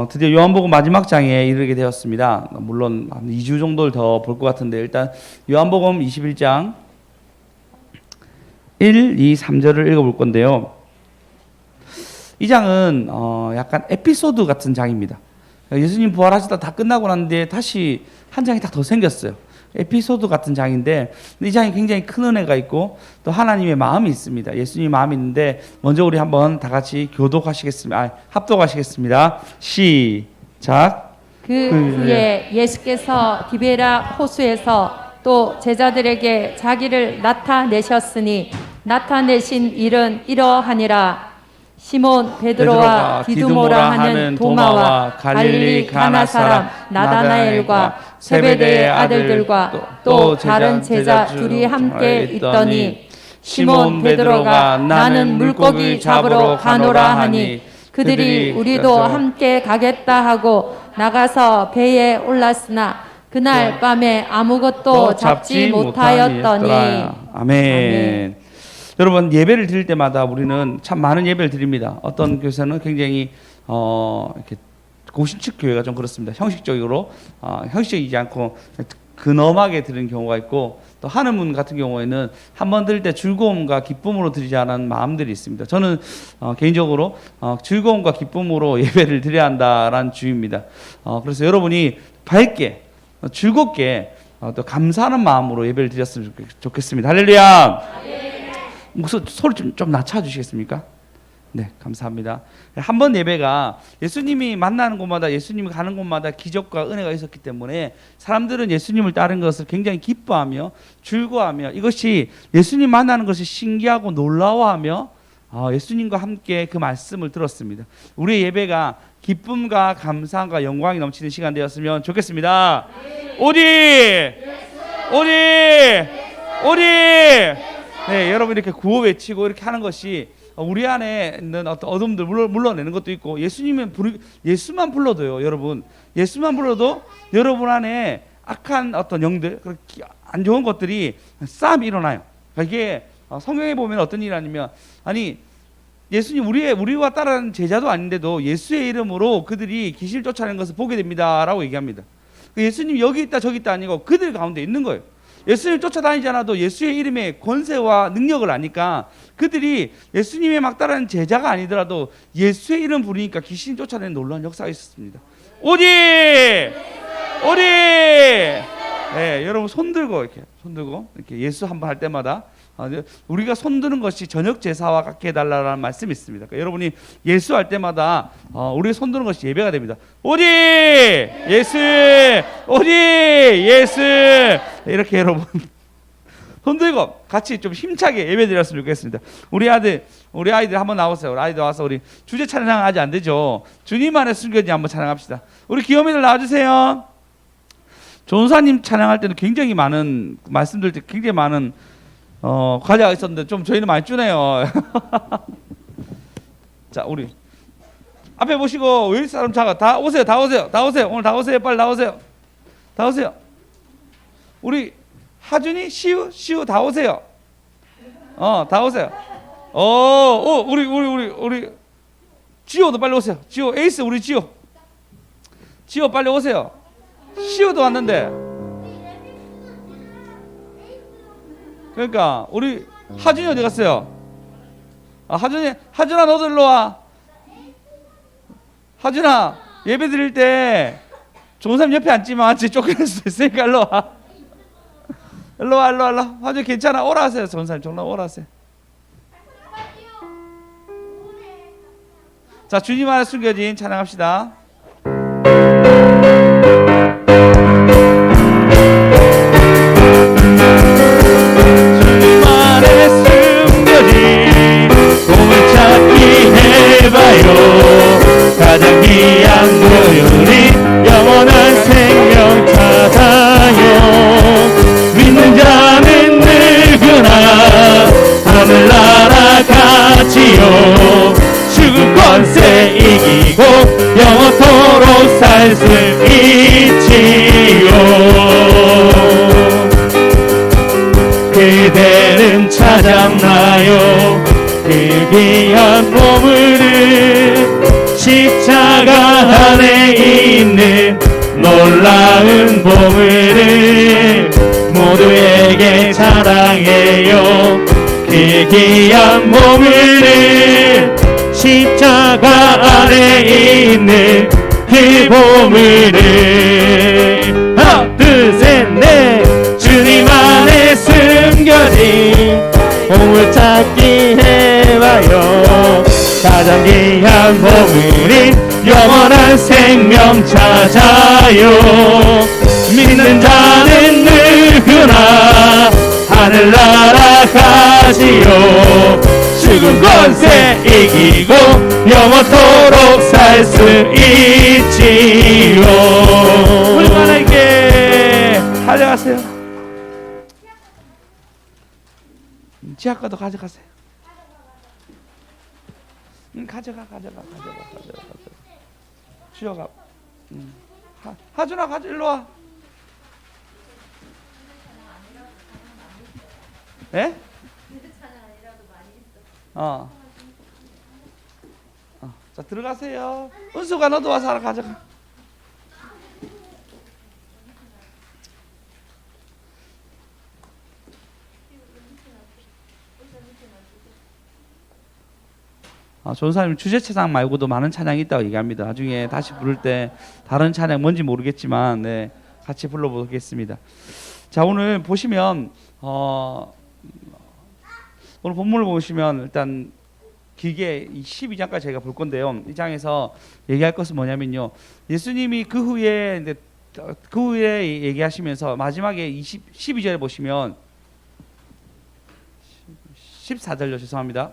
드디어 요한복음 마지막 장에 이르게 되었습니다. 물론 한 2주 정도를 더 볼 것 같은데 일단 요한복음 21장 1, 2, 3절을 읽어볼 건데요. 이 장은 약간 에피소드 같은 장입니다. 예수님 부활하시다 다 끝나고 났는데 다시 한 장이 딱 더 생겼어요. 에피소드 같은 장인데 이 장이 굉장히 큰 은혜가 있고 또 하나님의 마음이 있습니다. 예수님의 마음이 있는데 먼저 우리 한번 다 같이 합독하시겠습니다. 시작. 그 후에 예수께서 디베라 호수에서 또 제자들에게 자기를 나타내셨으니 나타내신 일은 이러하니라. 시몬 베드로와 디두모라 하는 도마와 갈릴리 가나 사람 나다나엘과 세베대의 아들들과 또 다른 제자 둘이 함께 있더니 시몬 베드로가 나는 물고기 잡으러 가노라 하니 그들이 우리도 함께 가겠다 하고 나가서 배에 올랐으나 그날 밤에 아무것도 잡지 못하였더니. 아멘. 여러분, 예배를 드릴 때마다 우리는 참 많은 예배를 드립니다. 어떤 교회에서는 굉장히 이렇게 고신축 교회가 좀 그렇습니다. 형식적으로 형식적이지 않고 근엄하게 드리는 경우가 있고, 또 하늘문 같은 경우에는 한번 드릴 때 즐거움과 기쁨으로 드리지 않은 마음들이 있습니다. 저는 개인적으로 즐거움과 기쁨으로 예배를 드려야 한다라는 주의입니다. 그래서 여러분이 밝게 즐겁게 또 감사하는 마음으로 예배를 드렸으면 좋겠습니다. 할렐루야. 소리 좀 낮춰주시겠습니까? 네, 감사합니다. 한 번 예배가 예수님이 만나는 곳마다, 예수님이 가는 곳마다 기적과 은혜가 있었기 때문에 사람들은 예수님을 따른 것을 굉장히 기뻐하며 즐거워하며 이것이 예수님 만나는 것이 신기하고 놀라워하며 예수님과 함께 그 말씀을 들었습니다. 우리의 예배가 기쁨과 감사과 영광이 넘치는 시간 되었으면 좋겠습니다. 오리! 네, 여러분 이렇게 구호 외치고 이렇게 하는 것이 우리 안에 있는 어떤 어둠들 물러내는 것도 있고, 예수만 불러도요, 여러분, 예수만 불러도 여러분 안에 악한 어떤 영들, 안 좋은 것들이 싸움이 일어나요. 이게 성경에 보면 어떤 일이 아니면, 예수님 우리와 따르는 제자도 아닌데도 예수의 이름으로 그들이 귀신을 쫓아내는 것을 보게 됩니다라고 얘기합니다. 예수님 여기 있다 저기 있다 아니고 그들 가운데 있는 거예요. 예수님 쫓아다니지 않아도 예수의 이름의 권세와 능력을 아니까 그들이 예수님의 막 따르는 제자가 아니더라도 예수의 이름 부르니까 귀신 쫓아내는 놀라운 역사가 있었습니다. 오리! 네, 여러분 손 들고 이렇게 예수 한번 할 때마다 우리가 손드는 것이 저녁 제사와 같게 해달라는 말씀이 있습니다. 그러니까 여러분이 예수 할 때마다 우리 손드는 것이 예배가 됩니다. 오리! 예수! 오리! 예수! 이렇게 여러분 손들고 같이 좀 힘차게 예배 드렸으면 좋겠습니다. 우리 아이들 한번 나오세요. 우리 아이들 와서 우리 주제 찬양 아직 안 되죠. 주님 안에 숨겨진 한번 찬양합시다. 우리 귀요미들 나와주세요. 전사님 찬양할 때는 굉장히 많은 말씀드릴 때 굉장히 많은 과제가 있었는데 좀 저희는 많이 주네요. 자, 우리 앞에 보시고 왜 사람 작아? 다 오세요. 오늘 다 오세요. 빨리 나오세요. 다 오세요. 우리 하준이, 시우 다 오세요. 다 오세요. 우리 지호도 빨리 오세요. 지호 에이스 우리 지호 빨리 오세요. 시우도 왔는데. 그러니까 우리 하준이 어디 갔어요? 하준아 너도 일로 와. 하준아 예배 드릴 때 좋은 사람 옆에 앉지마. 쫓겨날 수도 있으니까 일로 와. 일로 와. 하준 괜찮아. 오라 하세요. 좋은 사람 정말 오라 하세요. 자, 주님 안에 숨겨진 찬양합시다. 가장 귀한 보혈이 영원한 생명 찾아요. 믿는 자는 늙으나 하늘나라 가지요. 죽을 권세 이기고 영원토록 살 수 있지요. 그대는 찾았나요? 그 귀한 보물을 십자가 안에 있는 놀라운 보물을 모두에게 자랑해요. 그 귀한 보물을 십자가 안에 있는 그 보물을 하나 둘 셋 넷 주님 안에 숨겨진 보물찾기 해봐요. 가장 귀한 보물인 영원한 생명 찾아요. 믿는 자는 누구나 하늘나라 가지요. 죽은 권세 이기고 영원토록 살 수 있지요. 얼마나 있게 가져가세요. 지하과도 가져가세요. 가져가. 주여가. 하준아 가져 일로 와. 예? 자 들어가세요. 은수가 너도 와서 하나 가져가. 전사님 주제 찬양 말고도 많은 찬양이 있다고 얘기합니다. 나중에 다시 부를 때 다른 찬양 뭔지 모르겠지만 네, 같이 불러보겠습니다. 자 오늘 보시면 오늘 본문을 보시면 일단 길게 12장까지 저희가 볼 건데요. 이 장에서 얘기할 것은 뭐냐면요. 예수님이 그 후에 얘기하시면서 마지막에 12절에 보시면 14절요. 죄송합니다.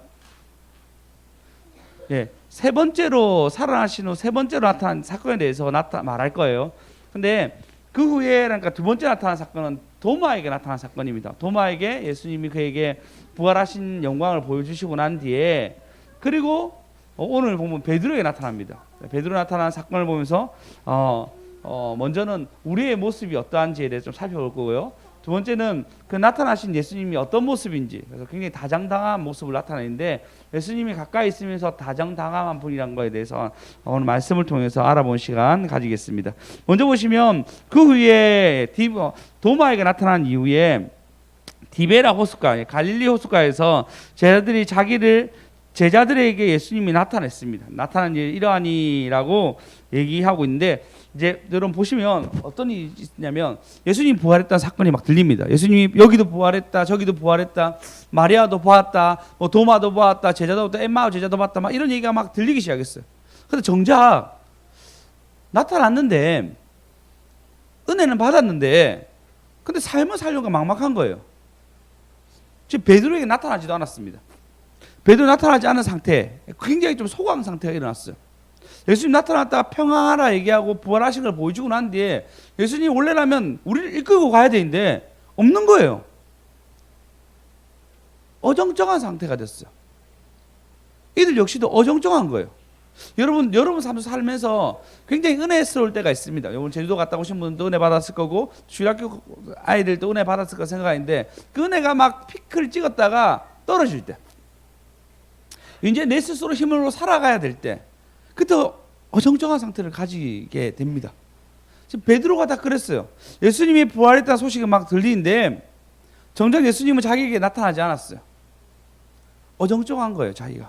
예, 세 번째로 살아나신 후 세 번째로 나타난 사건에 대해서 말할 거예요. 근데 그 후에 그러니까 두 번째 나타난 사건은 도마에게 나타난 사건입니다. 도마에게 예수님이 그에게 부활하신 영광을 보여주시고 난 뒤에 그리고 오늘 보면 베드로에게 나타납니다. 베드로 나타난 사건을 보면서 먼저는 우리의 모습이 어떠한지에 대해서 좀 살펴볼 거고요. 두 번째는 그 나타나신 예수님이 어떤 모습인지, 그래서 굉장히 다정당한 모습을 나타내는데 예수님이 가까이 있으면서 다정당한 분이란 거에 대해서 오늘 말씀을 통해서 알아본 시간 가지겠습니다. 먼저 보시면 그 후에 도마에게 나타난 이후에 디베라 호숫가, 갈릴리 호숫가에서 제자들에게 예수님이 나타냈습니다. 나타난 일 이러하니라고 얘기하고 있는데 이제 여러분 보시면 어떤 일이 있냐면 예수님 부활했다는 사건이 막 들립니다. 예수님이 여기도 부활했다, 저기도 부활했다, 마리아도 보았다, 뭐 도마도 보았다, 제자도 봤다, 엠마오 제자도 봤다, 막 이런 얘기가 막 들리기 시작했어요. 근데 정작 나타났는데 은혜는 받았는데 근데 삶을 살려고 막막한 거예요. 지금 베드로에게 나타나지도 않았습니다. 베드로 나타나지 않은 상태, 굉장히 좀 소강 상태가 일어났어요. 예수님 나타났다가 평안하라 얘기하고 부활하신 걸 보여주고 난 뒤에 예수님 원래라면 우리를 이끌고 가야 되는데 없는 거예요. 어정쩡한 상태가 됐어요. 이들 역시도 어정쩡한 거예요. 여러분 살면서 굉장히 은혜스러울 때가 있습니다. 여러분 제주도 갔다 오신 분도 은혜 받았을 거고 주일학교 아이들도 은혜 받았을 거 생각하는데 그 은혜가 막 피크를 찍었다가 떨어질 때, 이제 내 스스로 힘으로 살아가야 될 때, 그때 어정쩡한 상태를 가지게 됩니다. 지금 베드로가 다 그랬어요. 예수님이 부활했다는 소식이 막 들리는데 정작 예수님은 자기에게 나타나지 않았어요. 어정쩡한 거예요. 자기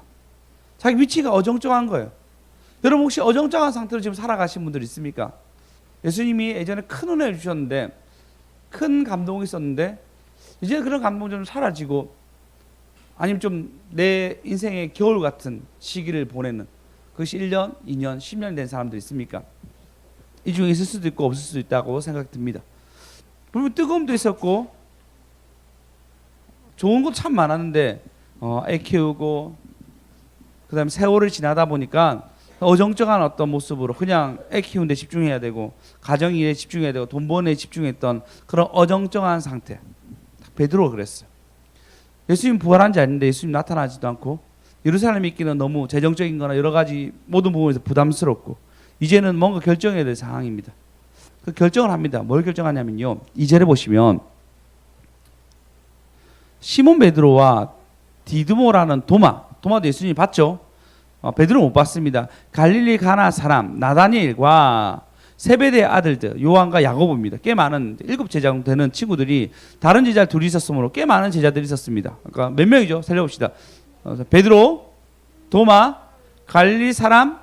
위치가 어정쩡한 거예요. 여러분 혹시 어정쩡한 상태로 지금 살아가신 분들 있습니까? 예수님이 예전에 큰 은혜를 주셨는데, 큰 감동이 있었는데 이제 그런 감동이 좀 사라지고, 아니면 좀 내 인생의 겨울 같은 시기를 보내는, 그것이 1년, 2년, 10년 된 사람들 있습니까? 이 중에 있을 수도 있고 없을 수도 있다고 생각됩니다. 물론 뜨거움도 있었고 좋은 것 참 많았는데 애 키우고 그 다음에 세월을 지나다 보니까 어정쩡한 어떤 모습으로 그냥 애 키우는 데 집중해야 되고 가정 일에 집중해야 되고 돈 버는 데 집중했던 그런 어정쩡한 상태. 베드로가 그랬어요. 예수님 부활한 지 아닌데 예수님 나타나지도 않고 예루살렘에 있기는 너무 재정적인 거나 여러 가지 모든 부분에서 부담스럽고 이제는 뭔가 결정해야 될 상황입니다. 그 결정을 합니다. 뭘 결정하냐면요, 2절에 보시면 시몬 베드로와 디드모라는 도마도 예수님이 봤죠. 베드로 못 봤습니다. 갈릴리 가나 사람 나다니엘과 세베대의 아들들 요한과 야고보입니다. 꽤 많은 7제자 정도 되는 친구들이 다른 제자 둘이 있었으므로 꽤 많은 제자들이 있었습니다. 그러니까 몇 명이죠? 살려봅시다. 베드로, 도마, 갈릴리 사람,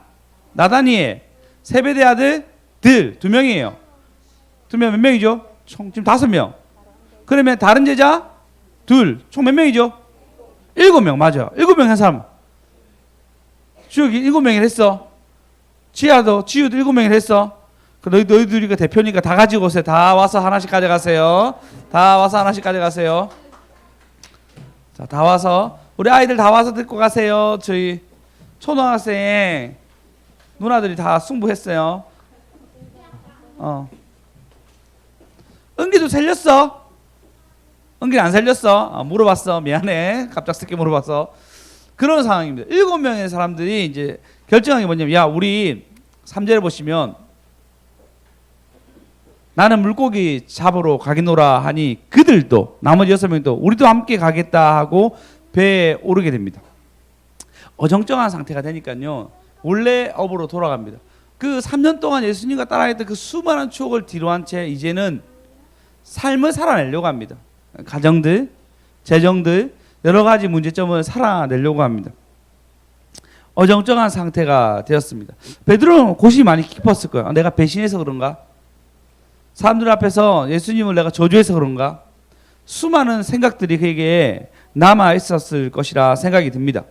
나다니엘, 세베대 아들들 2명이에요. 2명 몇 명이죠? 총 지금 5명. 그러면 다른 제자 둘, 총 몇 명이죠? 7명 맞아. 7명 한 사람. 주혁이 7명을 했어. 지우도 7명을 했어. 너희들이가 대표니까 다 가지고 오세요. 다 와서 하나씩 가져가세요. 다 와서 하나씩 가져가세요. 자, 다 와서 우리 아이들 다 와서 듣고 가세요. 저희 초등학생 누나들이 다 승부했어요. 은기도 살렸어? 은기 안 살렸어? 물어봤어. 미안해. 갑작스럽게 물어봤어. 그런 상황입니다. 7명의 사람들이 이제 결정한 게 뭐냐면, 야, 우리 3절에 보시면 나는 물고기 잡으러 가겠노라 하니 그들도 나머지 6명도 우리도 함께 가겠다 하고 배에 오르게 됩니다. 어정쩡한 상태가 되니까요. 원래 업으로 돌아갑니다. 그 3년 동안 예수님과 따라했던 그 수많은 추억을 뒤로한 채 이제는 삶을 살아내려고 합니다. 가정들, 재정들, 여러 가지 문제점을 살아내려고 합니다. 어정쩡한 상태가 되었습니다. 베드로는 고심이 많이 깊었을 거예요. 내가 배신해서 그런가? 사람들 앞에서 예수님을 내가 저주해서 그런가? 수많은 생각들이 그에게 남아 있었을 것이라 생각이 듭니다.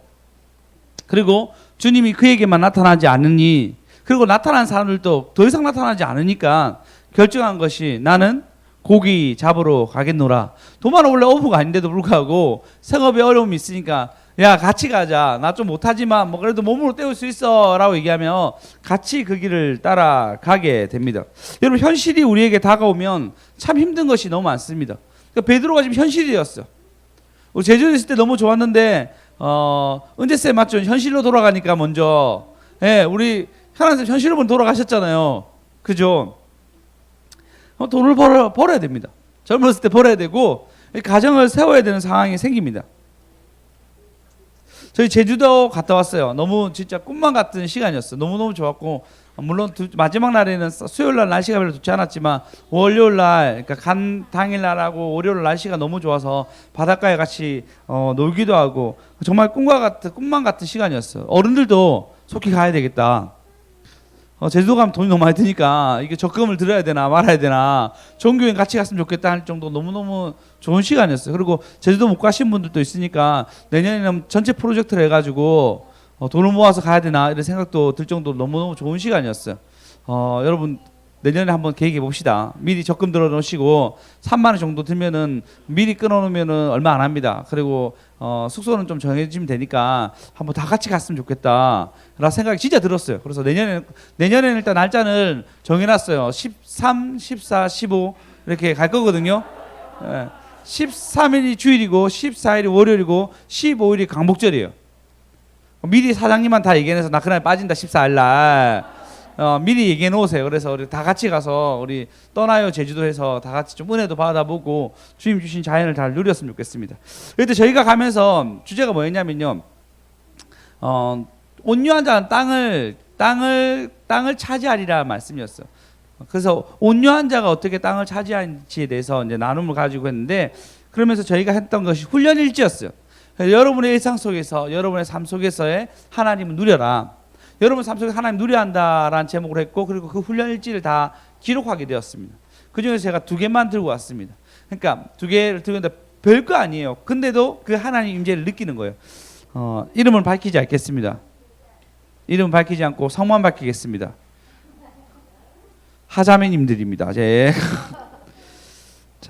그리고 주님이 그에게만 나타나지 않으니, 그리고 나타난 사람들도 더 이상 나타나지 않으니까 결정한 것이 나는 고기 잡으러 가겠노라. 도마는 원래 어부가 아닌데도 불구하고 생업에 어려움이 있으니까 야, 같이 가자. 나 좀 못하지만 뭐 그래도 몸으로 때울 수 있어 라고 얘기하며 같이 그 길을 따라가게 됩니다. 여러분, 현실이 우리에게 다가오면 참 힘든 것이 너무 많습니다. 그러니까 베드로가 지금 현실이 되었어. 제주도에 있을 때 너무 좋았는데 은재쌤 맞죠? 현실로 돌아가니까 먼저 우리 현안쌤 현실로 먼저 돌아가셨잖아요. 그죠? 돈을 벌어야 됩니다. 젊었을 때 벌어야 되고 가정을 세워야 되는 상황이 생깁니다. 저희 제주도 갔다 왔어요. 너무 진짜 꿈만 같은 시간이었어요. 너무너무 좋았고, 물론 마지막 날에는 수요일 날 날씨가 별로 좋지 않았지만 월요일 날, 그러니까 간 당일 날하고 월요일 날씨가 너무 좋아서 바닷가에 같이 놀기도 하고 정말 꿈만 같은 시간이었어요. 어른들도 속히 가야 되겠다. 제주도 가면 돈이 너무 많이 드니까 이게 적금을 들어야 되나 말아야 되나, 종교여행 같이 갔으면 좋겠다 할 정도 너무너무 좋은 시간이었어요. 그리고 제주도 못 가신 분들도 있으니까 내년에는 전체 프로젝트를 해가지고 돈을 모아서 가야 되나 이런 생각도 들 정도로 너무너무 좋은 시간이었어요. 여러분, 내년에 한번 계획해 봅시다. 미리 적금 들어 놓으시고 3만 원 정도 들면은 미리 끊어 놓으면은 얼마 안 합니다. 그리고 숙소는 좀 정해지면 되니까 한번 다 같이 갔으면 좋겠다 라는 생각이 진짜 들었어요. 그래서 내년에는 일단 날짜는 정해놨어요. 13, 14, 15 이렇게 갈 거거든요. 13일이 주일이고 14일이 월요일이고 15일이 강복절이에요. 미리 사장님만 다 얘기해서 나 그날 빠진다 14일 날 미리 얘기해 놓으세요. 그래서 우리 다 같이 가서 우리 떠나요 제주도에서 다 같이 좀 은혜도 받아보고 주님 주신 자연을 잘 누렸으면 좋겠습니다. 그때 저희가 가면서 주제가 뭐였냐면요, 온유한 자는 땅을 차지하리라 말씀이었어요. 그래서 온유한 자가 어떻게 땅을 차지하는지에 대해서 이제 나눔을 가지고 했는데, 그러면서 저희가 했던 것이 훈련 일지였어요. 여러분의 일상 속에서, 여러분의 삶 속에서의 하나님을 누려라. 여러분 삶 속에 하나님 누려야 한다라는 제목으로 했고, 그리고 그 훈련 일지를 다 기록하게 되었습니다. 그 중에서 제가 2개만 들고 왔습니다. 그러니까 2개를 들고 왔는데 별거 아니에요. 근데도 그 하나님 임재를 느끼는 거예요. 이름은 밝히지 않겠습니다. 이름은 밝히지 않고 성만 밝히겠습니다. 하자매님들입니다. 자,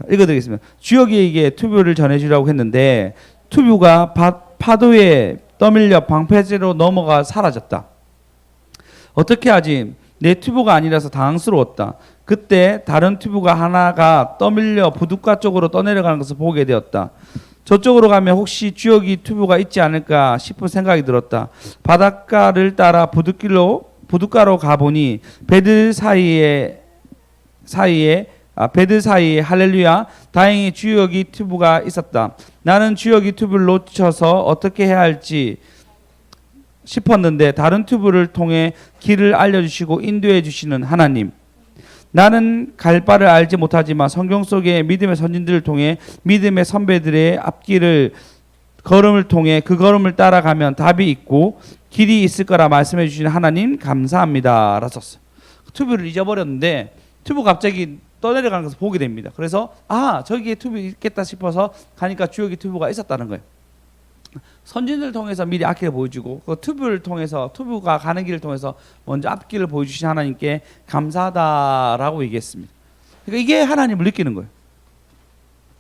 읽어드리겠습니다. 주혁이에게 투뷰를 전해주라고 했는데 투뷰가 파도에 떠밀려 방패제로 넘어가 사라졌다. 어떻게 하지? 내 튜브가 아니라서 당황스러웠다. 그때 다른 튜브가 하나가 떠밀려 부둣가 쪽으로 떠내려가는 것을 보게 되었다. 저쪽으로 가면 혹시 주혁이 튜브가 있지 않을까 싶은 생각이 들었다. 바닷가를 따라 부둣가로 가보니 배들 사이에 할렐루야, 다행히 주혁이 튜브가 있었다. 나는 주혁이 튜브를 놓쳐서 어떻게 해야 할지 싶었는데 다른 튜브를 통해 길을 알려주시고 인도해 주시는 하나님. 나는 갈 바를 알지 못하지만 성경 속의 믿음의 선진들을 통해 믿음의 선배들의 앞길을 걸음을 통해 그 걸음을 따라가면 답이 있고 길이 있을 거라 말씀해 주시는 하나님 감사합니다. 라썼어요. 튜브를 잊어버렸는데 튜브 갑자기 떠내려가는 것을 보게 됩니다. 그래서 저기에 튜브 있겠다 싶어서 가니까 주역에 튜브가 있었다는 거예요. 선진들을 통해서 미리 앞길을 보여주고 그 튜브를 통해서 튜브가 가는 길을 통해서 먼저 앞길을 보여주신 하나님께 감사하다라고 얘기했습니다. 그러니까 이게 하나님을 느끼는 거예요.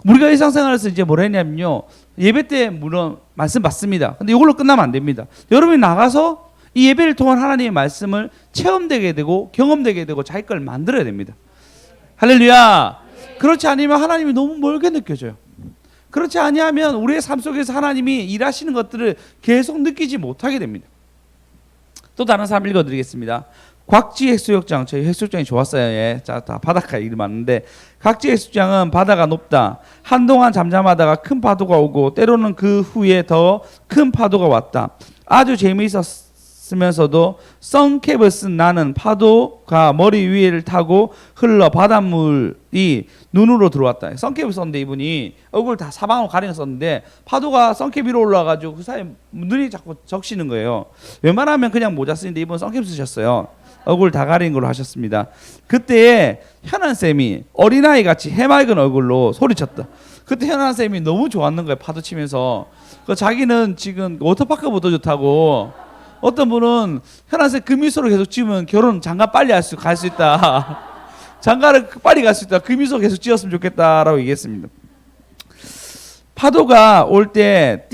우리가 일상생활에서 이제 뭐라 했냐면요, 예배 때 물론 말씀 받습니다. 근데 이걸로 끝나면 안 됩니다. 여러분이 나가서 이 예배를 통한 하나님의 말씀을 체험되게 되고 경험되게 되고 자기 걸 만들어야 됩니다. 할렐루야. 그렇지 않으면 하나님이 너무 멀게 느껴져요. 그렇지 아니하면 우리의 삶 속에서 하나님이 일하시는 것들을 계속 느끼지 못하게 됩니다. 또 다른 사람 읽어드리겠습니다. 곽지 해수욕장, 저희 해수욕장이 좋았어요. 예. 자, 다 바닷가에 일 많은데 곽지 해수욕장은 바다가 높다. 한동안 잠잠하다가 큰 파도가 오고 때로는 그 후에 더 큰 파도가 왔다. 아주 재미있었으면서도 선캡을 쓴 나는 파도가 머리 위를 타고 흘러 바닷물이 눈으로 들어왔다. 선캡을 썼는데 이분이 얼굴 다 사방으로 가리고 썼는데 파도가 선캡 위로 올라가지고 그 사이에 눈이 자꾸 적시는 거예요. 웬만하면 그냥 모자 쓰는데 이분 선캡 쓰셨어요. 얼굴 다 가린 걸로 하셨습니다. 그때에 현안쌤이 어린아이 같이 해맑은 얼굴로 소리쳤다. 그때 현안쌤이 너무 좋았는 거예요. 파도 치면서. 자기는 지금 워터파크보다 좋다고, 어떤 분은 현안쌤 그 미소를 계속 지으면 결혼 장가 빨리 갈 수 있다. 장가를 빨리 갈 수 있다. 그 미소 계속 지었으면 좋겠다라고 얘기했습니다. 파도가 올 때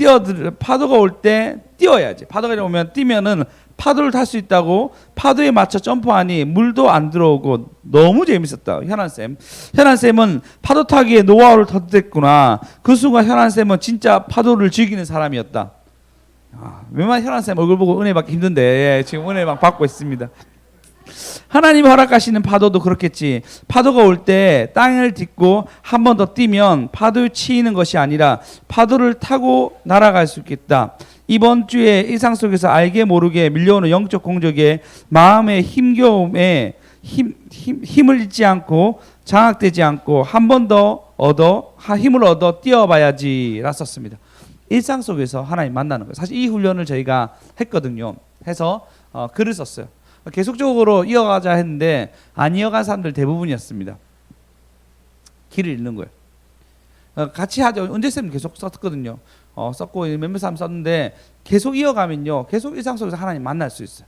뛰어야지. 파도가 오면 뛰면은 파도를 탈 수 있다고 파도에 맞춰 점프하니 물도 안 들어오고 너무 재밌었다. 현안쌤은 파도 타기에 노하우를 터득했구나. 그 순간 현안쌤은 진짜 파도를 즐기는 사람이었다. 웬만한 현안쌤 얼굴 보고 은혜 받기 힘든데 지금 은혜 막 받고 있습니다. 하나님이 허락하시는 파도도 그렇겠지. 파도가 올 때 땅을 딛고 한 번 더 뛰면 파도에 치이는 것이 아니라 파도를 타고 날아갈 수 있겠다. 이번 주에 일상 속에서 알게 모르게 밀려오는 영적 공적에 마음의 힘겨움에 힘을 잃지 않고 장악되지 않고 한 번 더 힘을 얻어 뛰어봐야지 라 썼습니다. 일상 속에서 하나님 만나는 거예요. 사실 이 훈련을 저희가 했거든요. 해서 글을 썼어요. 계속적으로 이어가자 했는데 안 이어간 사람들 대부분이었습니다. 길을 잃는 거예요. 같이 하죠. 은재쌤 계속 썼거든요. 썼고 몇몇 사람 썼는데 계속 이어가면요, 계속 일상 속에서 하나님 만날 수 있어요.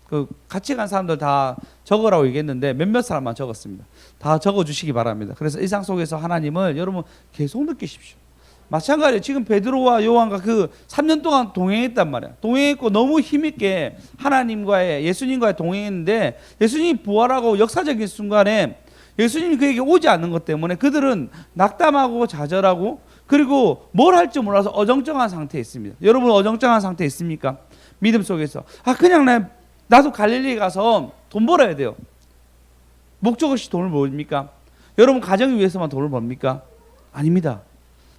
그 같이 간 사람들 다 적으라고 얘기했는데 몇몇 사람만 적었습니다. 다 적어주시기 바랍니다. 그래서 일상 속에서 하나님을 여러분 계속 느끼십시오. 마찬가지로 지금 베드로와 요한과 그 3년 동안 동행했단 말이야. 동행했고 너무 힘있게 하나님과의, 예수님과의 동행했는데 예수님이 부활하고 역사적인 순간에 예수님이 그에게 오지 않는 것 때문에 그들은 낙담하고 좌절하고 그리고 뭘 할지 몰라서 어정쩡한 상태에 있습니다. 여러분 어정쩡한 상태에 있습니까? 믿음 속에서 그냥 나도 갈릴리에 가서 돈 벌어야 돼요. 목적 없이 돈을 벌입니까? 여러분 가정을 위해서만 돈을 벌입니까? 아닙니다.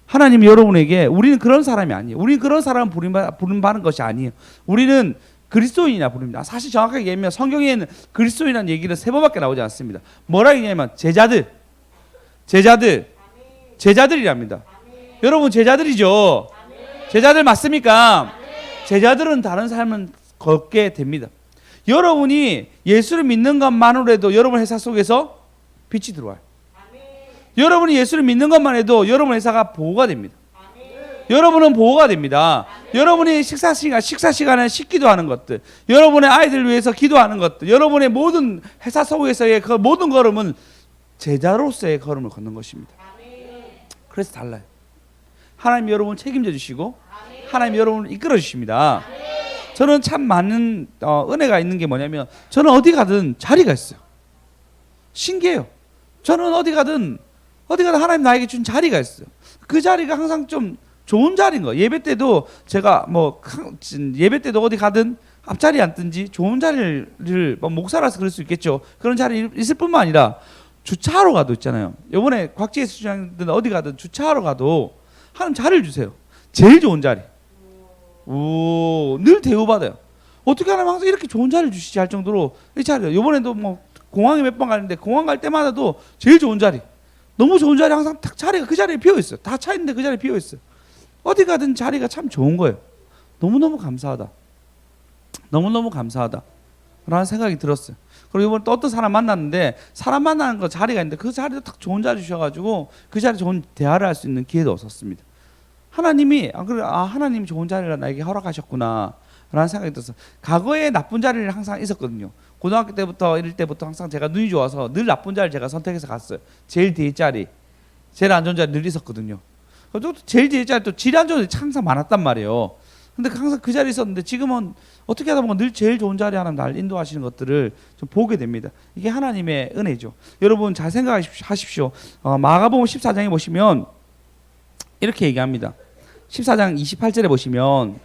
하나님이 여러분에게, 우리는 그런 사람이 아니에요. 우리는 그런 사람을 부름받는 것이 아니에요. 우리는 그리스도인이나 부릅니다. 사실 정확하게 얘기하면 성경에는 그리스도인이라는 얘기는 3번밖에 나오지 않습니다. 뭐라 얘기하냐면 제자들이랍니다. 여러분 제자들이죠. 제자들 맞습니까? 제자들은 다른 삶을 걷게 됩니다. 여러분이 예수를 믿는 것만으로도 여러분 회사 속에서 빛이 들어와요. 여러분이 예수를 믿는 것만 해도 여러분 회사가 보호가 됩니다. 여러분은 보호가 됩니다. 여러분이 식사 시간에 기도하는 것들, 여러분의 아이들 위해서 기도하는 것들, 여러분의 모든 회사 속에서의 그 모든 걸음은 제자로서의 걸음을 걷는 것입니다. 그래서 달라요. 하나님 여러분 책임져 주시고 하나님 여러분을 이끌어 주십니다. 저는 참 많은 은혜가 있는 게 뭐냐면 저는 어디 가든 자리가 있어요. 신기해요. 저는 어디 가든 하나님 나에게 준 자리가 있어요. 그 자리가 항상 좀 좋은 자리인 거예요. 예배 때도 제가 예배 때도 어디 가든 앞자리에 앉든지 좋은 자리를 목사라서 그럴 수 있겠죠. 그런 자리 있을 뿐만 아니라 주차하러 가도 있잖아요. 이번에 곽지혜 수장들 어디 가든 주차하러 가도 하나님 자리를 주세요. 제일 좋은 자리. 늘 대우받아요. 어떻게 하면 항상 이렇게 좋은 자리를 주시지 할 정도로 이 자리. 이번에도 뭐 공항에 몇 번 가는데 공항 갈 때마다도 제일 좋은 자리, 너무 좋은 자리 항상 딱 자리가 그 자리에 비어 있어요. 다 차 있는데 그 자리에 비어 있어요. 어디 가든 자리가 참 좋은 거예요. 너무너무 감사하다. 너무너무 감사하다. 라는 생각이 들었어요. 그리고 이번에 또 어떤 사람 만났는데 사람 만나는 거 자리가 있는데 그 자리도 딱 좋은 자리 주셔가지고 그 자리 좋은 대화를 할 수 있는 기회도 없었습니다. 하나님이 하나님이 좋은 자리를 나에게 허락하셨구나 라는 생각이 들었어요. 과거에 나쁜 자리를 항상 있었거든요. 고등학교 때부터 이럴 때부터 항상 제가 눈이 좋아서 늘 나쁜 자리를 제가 선택해서 갔어요. 제일 뒤에 자리, 제일 안 좋은 자리 늘 있었거든요. 또 제일 뒤에 자리 또 질 안 좋은 자리 항상 많았단 말이에요. 근데 항상 그 자리에 있었는데 지금은 어떻게 하다 보면 늘 제일 좋은 자리 하나님 날 인도하시는 것들을 좀 보게 됩니다. 이게 하나님의 은혜죠. 여러분 잘 생각하십시오. 마가복음 14장에 보시면 이렇게 얘기합니다. 14장 28절에 보시면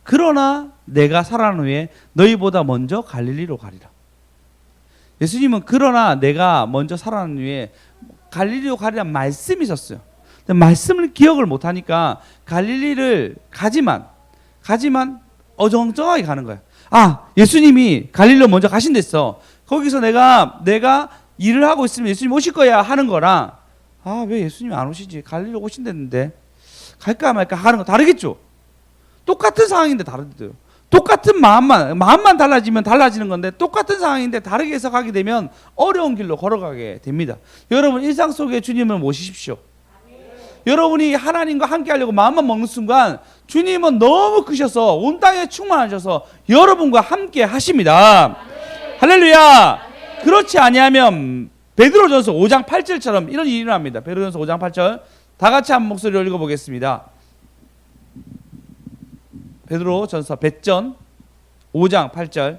그러나 내가 살아난 후에 너희보다 먼저 갈릴리로 가리라. 예수님은 그러나 내가 먼저 살아난 후에 갈릴리로 가리란 말씀이 있었어요. 근데 말씀을 기억을 못하니까 갈릴리를 가지만 어정쩡하게 가는 거야. 예수님이 갈릴리로 먼저 가신댔어. 거기서 내가 일을 하고 있으면 예수님 오실 거야 하는 거랑 왜 예수님이 안 오시지? 갈릴리로 오신댔는데 갈까 말까 하는 거 다르겠죠. 똑같은 상황인데 다르대요. 똑같은 마음만 달라지면 달라지는 건데 똑같은 상황인데 다르게 해석하게 되면 어려운 길로 걸어가게 됩니다. 여러분 일상 속에 주님을 모시십시오. 여러분이 하나님과 함께 하려고 마음만 먹는 순간 주님은 너무 크셔서 온 땅에 충만하셔서 여러분과 함께 하십니다. 할렐루야. 그렇지 아니하면 베드로전서 5장 8절처럼 이런 일이 일어납니다. 베드로전서 5장 8절 다 같이 한 목소리로 읽어보겠습니다. 베드로전서 배전 5장 8절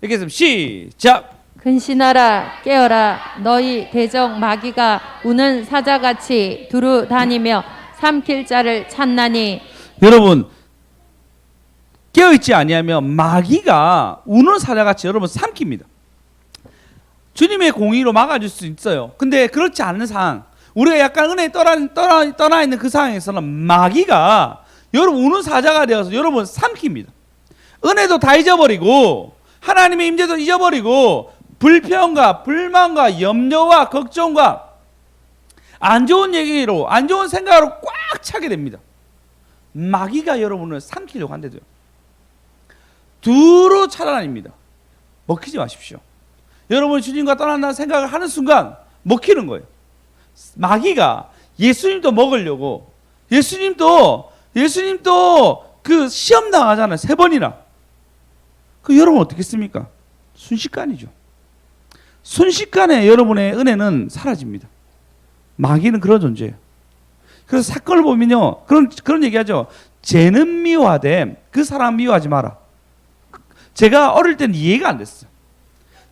읽겠습니다. 시작. 근신하라 깨어라 너희 대적 마귀가 우는 사자같이 두루 다니며 삼킬 자를 찾나니. 여러분 깨어있지 아니하면 마귀가 우는 사자같이 여러분 삼킵니다. 주님의 공의로 막아줄 수 있어요. 근데 그렇지 않은 상황, 우리가 약간 은혜에 떠나 있는 그 상황에서는 마귀가 여러분 우는 사자가 되어서 여러분 삼킵니다. 은혜도 다 잊어버리고 하나님의 임재도 잊어버리고 불평과 불만과 염려와 걱정과 안 좋은 얘기로 안 좋은 생각으로 꽉 차게 됩니다. 마귀가 여러분을 삼키려고 한대도요. 두루 찾아다닙니다. 먹히지 마십시오. 여러분이 주님과 떠난다는 생각을 하는 순간 먹히는 거예요. 마귀가 예수님도 먹으려고 예수님도 그 시험 당하잖아요. 3번이나. 그 여러분 어떻겠습니까? 순식간이죠. 순식간에 여러분의 은혜는 사라집니다. 마귀는 그런 존재예요. 그래서 사건을 보면요, 그런 얘기하죠. 쟤는 미워하되 그 사람 미워하지 마라. 제가 어릴 때는 이해가 안 됐어요.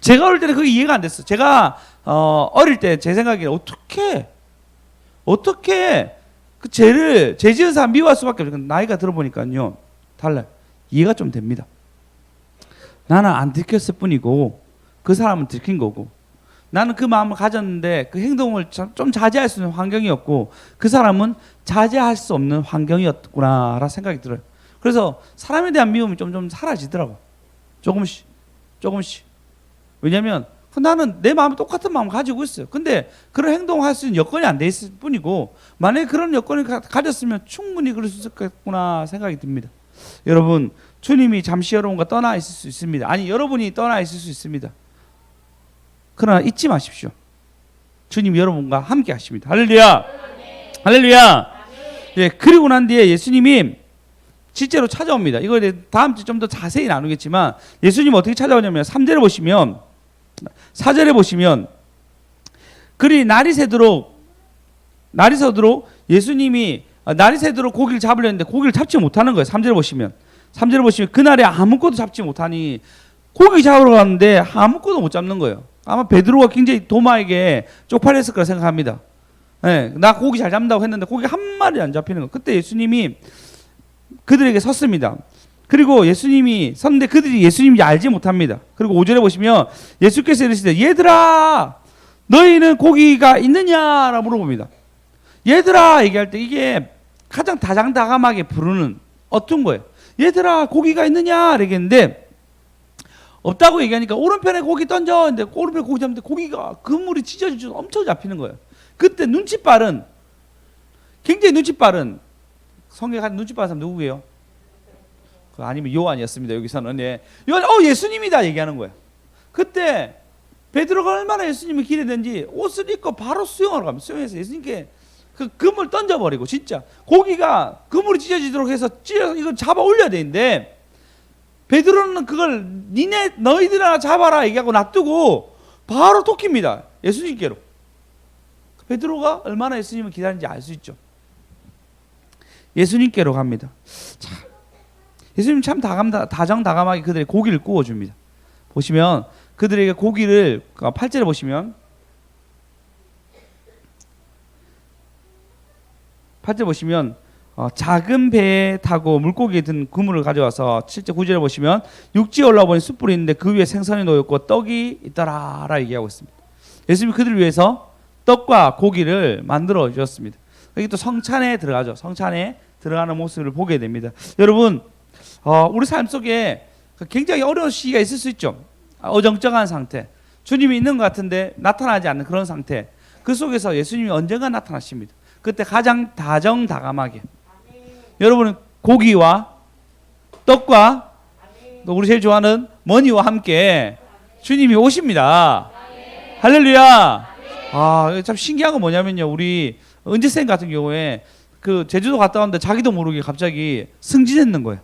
제가 어릴 때는 그게 이해가 안 됐어요. 제가 어릴 때 제 생각에 어떻게 그 죄 지은 사람 미워할 수밖에 없어요. 나이가 들어보니까요 달라요. 이해가 좀 됩니다. 나는 안 들켰을 뿐이고 그 사람은 들킨 거고 나는 그 마음을 가졌는데 그 행동을 좀 자제할 수 있는 환경이었고 그 사람은 자제할 수 없는 환경이었구나라는 생각이 들어요. 그래서 사람에 대한 미움이 좀 사라지더라고. 조금씩. 왜냐하면 나는 내 마음이 똑같은 마음을 가지고 있어요. 근데 그런 행동을 할 수 있는 여건이 안 돼 있을 뿐이고 만약에 그런 여건을 가졌으면 충분히 그럴 수 있었겠구나 생각이 듭니다. 여러분 주님이 잠시 여러분과 떠나 있을 수 있습니다. 아니 여러분이 떠나 있을 수 있습니다. 그러나 잊지 마십시오. 주님이 여러분과 함께 하십니다. 할렐루야. 할렐루야. 예, 그리고 난 뒤에 예수님이 실제로 찾아옵니다. 이거에 다음 주 좀 더 자세히 나누겠지만 예수님 어떻게 찾아오냐면 3절에 보시면 4절에 보시면 그리 날이 새도록 예수님이 날이 새도록 고기를 잡으려 했는데 고기를 잡지 못하는 거예요. 3절에 보시면 그날에 아무것도 잡지 못하니 고기 잡으러 갔는데 아무것도 못 잡는 거예요. 아마 베드로가 굉장히 도마에게 쪽팔렸을 거라 생각합니다. 네, 나 고기 잘 잡는다고 했는데 고기 한 마리 안 잡히는 거예요. 그때 예수님이 그들에게 섰습니다. 그리고 예수님이 섰는데 그들이 예수님인지 알지 못합니다. 그리고 5절에 보시면 예수께서 이르시되 얘들아 너희는 고기가 있느냐라고 물어봅니다. 얘들아 얘기할 때 이게 가장 다장다감하게 부르는 어떤 거예요? 얘들아 고기가 있느냐 이러겠는데 없다고 얘기하니까 오른편에 고기 던져 근데 오른편에 고기 잡는데 고기가 그물이 찢어지죠. 엄청 잡히는 거예요. 그때 눈치 빠른 굉장히 눈치 빠른 성경에 가는 눈치 빠른 사람 누구예요? 아니면 요한이었습니다. 여기서는 요한 예수님이다 얘기하는 거예요. 그때 베드로가 얼마나 예수님을 기대했는지 옷을 입고 바로 수영하러 갑니다. 수영해서 예수님께 그 그물 던져버리고 진짜 고기가 그물이 찢어지도록 해서 이거 잡아 올려야 되는데 베드로는 그걸 너희들아 잡아라 얘기하고 놔두고 바로 토끼입니다. 예수님께로. 베드로가 얼마나 예수님을 기다리는지 알 수 있죠. 예수님께로 갑니다. 자, 예수님 참 다정다감하게 그들의 고기를 구워줍니다. 보시면 그들에게 고기를 8절에 보시면 8절 보시면 작은 배에 타고 물고기에 든 그물을 가져와서 7절 9절에 보시면 육지에 올라와 보니 숯불이 있는데 그 위에 생선이 놓였고 떡이 있더라 라 얘기하고 있습니다. 예수님이 그들을 위해서 떡과 고기를 만들어 주셨습니다. 여기 또 성찬에 들어가죠. 성찬에 들어가는 모습을 보게 됩니다. 여러분 우리 삶 속에 굉장히 어려운 시기가 있을 수 있죠. 어정쩡한 상태, 주님이 있는 것 같은데 나타나지 않는 그런 상태. 그 속에서 예수님이 언젠가 나타나십니다. 그때 가장 다정다감하게 여러분은 고기와 떡과 또 우리 제일 좋아하는 머니와 함께 주님이 오십니다. 할렐루야. 참 신기한 건 뭐냐면요, 우리 은지쌤 같은 경우에 그 제주도 갔다 왔는데 자기도 모르게 갑자기 승진했는 거예요.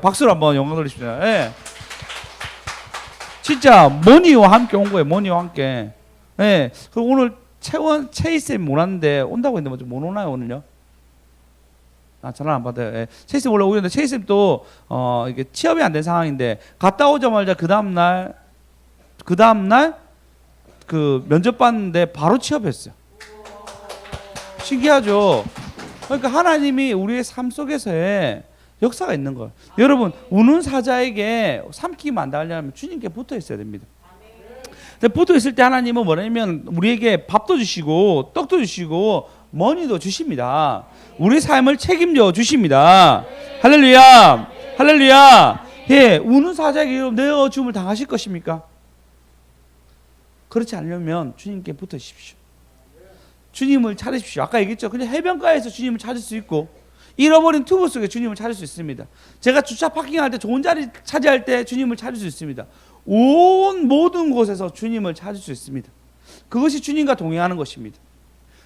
박수로 한번 영광 돌리십시오. 예. 진짜 머니와 함께 온 거예요. 머니와 함께. 예. 그리고 오늘 채희쌤 못 왔는데 온다고 했는데 못 오나요 오늘요? 전화 안 받아요. 예. 채희쌤 원래 오는데 채희쌤도 이게 취업이 안 된 상황인데 갔다 오자마자 그 다음날 그 면접 봤는데 바로 취업했어요. 신기하죠. 그러니까 하나님이 우리의 삶 속에서의 역사가 있는 거예요. 여러분 우는 사자에게 삼키면 안 되려면 주님께 붙어 있어야 됩니다. 근데 붙어 있을 때 하나님은 뭐냐면 우리에게 밥도 주시고 떡도 주시고 머니도 주십니다. 우리 삶을 책임져 주십니다. 할렐루야. 할렐루야. 예, 우는 사자에게 내어 주음을 당하실 것입니까? 그렇지 않으면 주님께 붙어 주십시오. 주님을 찾으십시오. 아까 얘기했죠. 그냥 해변가에서 주님을 찾을 수 있고 잃어버린 튜브 속에 주님을 찾을 수 있습니다. 제가 주차 파킹할 때 좋은 자리 차지할 때 주님을 찾을 수 있습니다. 온 모든 곳에서 주님을 찾을 수 있습니다. 그것이 주님과 동행하는 것입니다.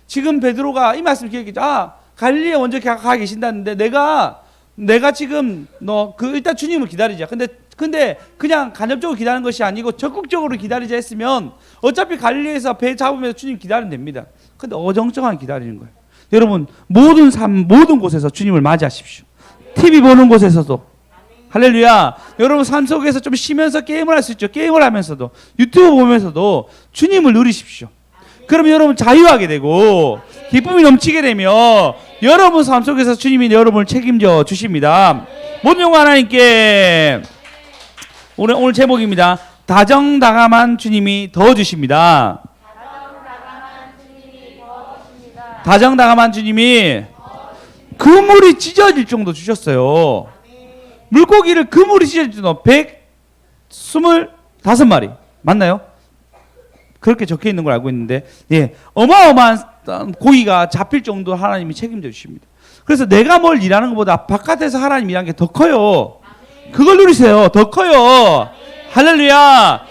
지금 베드로가 이 말씀을 기억했죠. 갈릴리에 먼저 가 계신다는데 내가 지금 일단 주님을 기다리자. 근데 그냥 간접적으로 기다리는 것이 아니고 적극적으로 기다리자 했으면 어차피 갈릴리에서 배 잡으면서 주님 기다리면 됩니다. 근데 어정쩡하게 기다리는 거예요. 여러분 모든 곳에서 주님을 맞이하십시오. TV 보는 곳에서도 할렐루야. 여러분 삶 속에서 좀 쉬면서 게임을 할 수 있죠. 게임을 하면서도 유튜브 보면서도 주님을 누리십시오. 그러면 여러분 자유하게 되고 기쁨이 넘치게 되며 여러분 삶 속에서 주님이 여러분을 책임져 주십니다. 모든 영광 하나님께. 오늘 제목입니다. 다정다감한 주님이 더 주십니다. 다정다감한 주님이 그물이 찢어질 정도 주셨어요. 물고기를 그물이 찢어질 정도 125마리 맞나요? 그렇게 적혀 있는 걸 알고 있는데 어마어마한 고기가 잡힐 정도 하나님이 책임져 주십니다. 그래서 내가 뭘 일하는 것보다 바깥에서 하나님 일하는 게 더 커요. 그걸 누리세요. 더 커요. 할렐루야.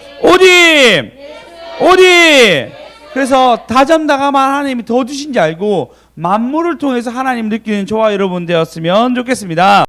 오직 그래서 다정다감한 하나님이 더 주신지 알고 만물을 통해서 하나님 느끼는 저와 여러분 되었으면 좋겠습니다.